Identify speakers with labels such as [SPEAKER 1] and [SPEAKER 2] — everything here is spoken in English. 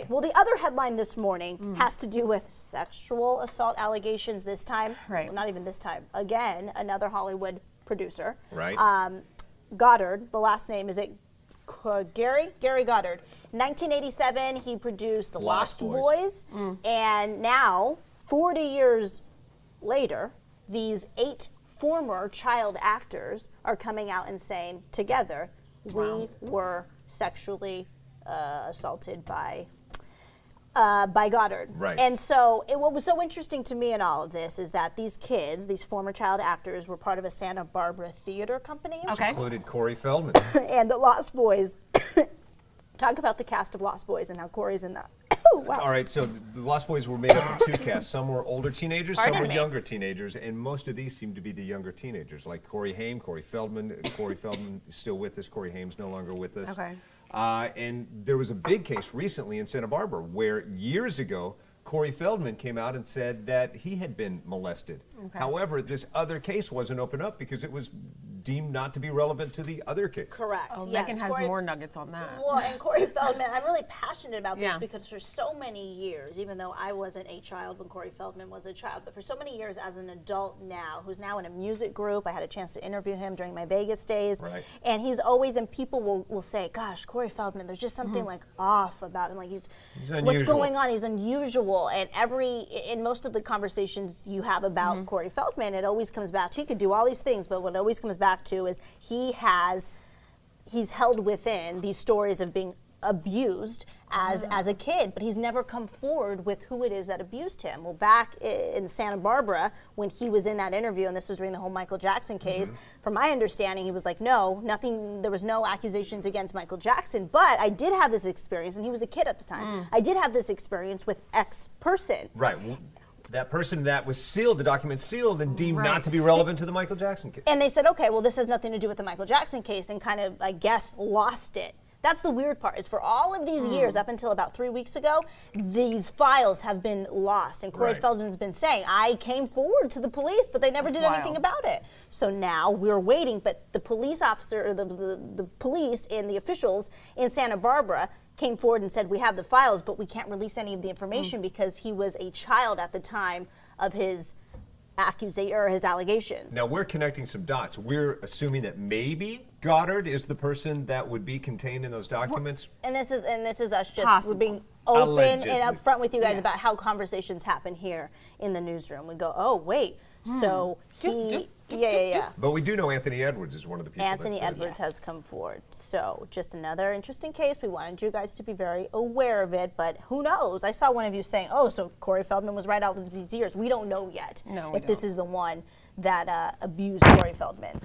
[SPEAKER 1] Okay, well, the other headline this morning has to do with sexual assault allegations this time.
[SPEAKER 2] Right.
[SPEAKER 1] Well, not even this time. Again, another Hollywood producer.
[SPEAKER 3] Right.
[SPEAKER 1] Goddard, the last name, is it Gary? Gary Goddard. In 1987, he produced The Lost Boys. And now, 40 years later, these 8 former child actors are coming out and saying, together, we were sexually assaulted by Goddard.
[SPEAKER 3] Right.
[SPEAKER 1] And so what was so interesting to me in all of this is that these kids, these former child actors, were part of a Santa Barbara theater company.
[SPEAKER 2] Okay.
[SPEAKER 3] Included Corey Feldman.
[SPEAKER 1] And the Lost Boys, talk about the cast of Lost Boys and how Corey's in that. Oh, wow.
[SPEAKER 3] All right, so the Lost Boys were made up of 2 casts. Some were older teenagers, some were younger teenagers, and most of these seem to be the younger teenagers, like Corey Haim, Corey Feldman. Corey Feldman is still with us. Corey Haim's no longer with us.
[SPEAKER 2] Okay.
[SPEAKER 3] And there was a big case recently in Santa Barbara where years ago, Corey Feldman came out and said that he had been molested.
[SPEAKER 2] Okay.
[SPEAKER 3] However, this other case wasn't opened up because it was deemed not to be relevant to the other case.
[SPEAKER 1] Correct.
[SPEAKER 2] Oh,
[SPEAKER 1] yes.
[SPEAKER 2] Megan has
[SPEAKER 1] Corey,
[SPEAKER 2] more nuggets on that.
[SPEAKER 1] Well, and Corey Feldman, I'm really passionate about this
[SPEAKER 2] Yeah.
[SPEAKER 1] because for so many years, even though I wasn't a child when Corey Feldman was a child, but for so many years as an adult now, who's now in a music group, I had a chance to interview him during my Vegas days.
[SPEAKER 3] Right.
[SPEAKER 1] And he's always, and people will say, gosh, Corey Feldman, there's just something like off about him. Like he's what's
[SPEAKER 3] unusual.
[SPEAKER 1] going on? He's unusual. And in most of the conversations you have about Corey Feldman, it always comes back to, he could do all these things, but what it always comes back to is he's held within these stories of being abused as a kid, but he's never come forward with who it is that abused him. Well, back in Santa Barbara, when he was in that interview, and this was during the whole Michael Jackson case, from my understanding, he was like, no, nothing, there was no accusations against Michael Jackson, but I did have this experience, and he was a kid at the time. I did have this experience with X person.
[SPEAKER 3] Right. That person that was sealed, the document sealed, and deemed
[SPEAKER 2] Right.
[SPEAKER 3] not to be relevant to the Michael Jackson case.
[SPEAKER 1] And they said, okay, well, this has nothing to do with the Michael Jackson case, and kind of, I guess, lost it. That's the weird part, is for all of these years, up until about 3 weeks ago, these files have been lost. And Corey
[SPEAKER 3] Right.
[SPEAKER 1] Feldman's been saying, I came forward to the police, but they never did anything
[SPEAKER 2] wild.
[SPEAKER 1] about it. So now we're waiting, but the police officer, or the police and the officials in Santa Barbara came forward and said, we have the files, but we can't release any of the information because he was a child at the time of his his allegations.
[SPEAKER 3] Now we're connecting some dots. We're assuming that maybe Goddard is the person that would be contained in those documents.
[SPEAKER 1] And this is us just
[SPEAKER 2] Possible.
[SPEAKER 1] we're being open
[SPEAKER 3] Allegedly.
[SPEAKER 1] and upfront with you guys
[SPEAKER 2] Yes.
[SPEAKER 1] about how conversations happen here in the newsroom. We go, oh wait, so he, yeah.
[SPEAKER 3] But we do know Anthony Edwards is one of the people.
[SPEAKER 1] Anthony
[SPEAKER 3] that said
[SPEAKER 1] Edwards
[SPEAKER 2] Yes.
[SPEAKER 1] has come forward. So just another interesting case. We wanted you guys to be very aware of it, but who knows? I saw one of you saying, oh, so Corey Feldman was right all of these years. We don't know yet
[SPEAKER 2] No, we
[SPEAKER 1] if this
[SPEAKER 2] don't.
[SPEAKER 1] is the one that abused Corey Feldman.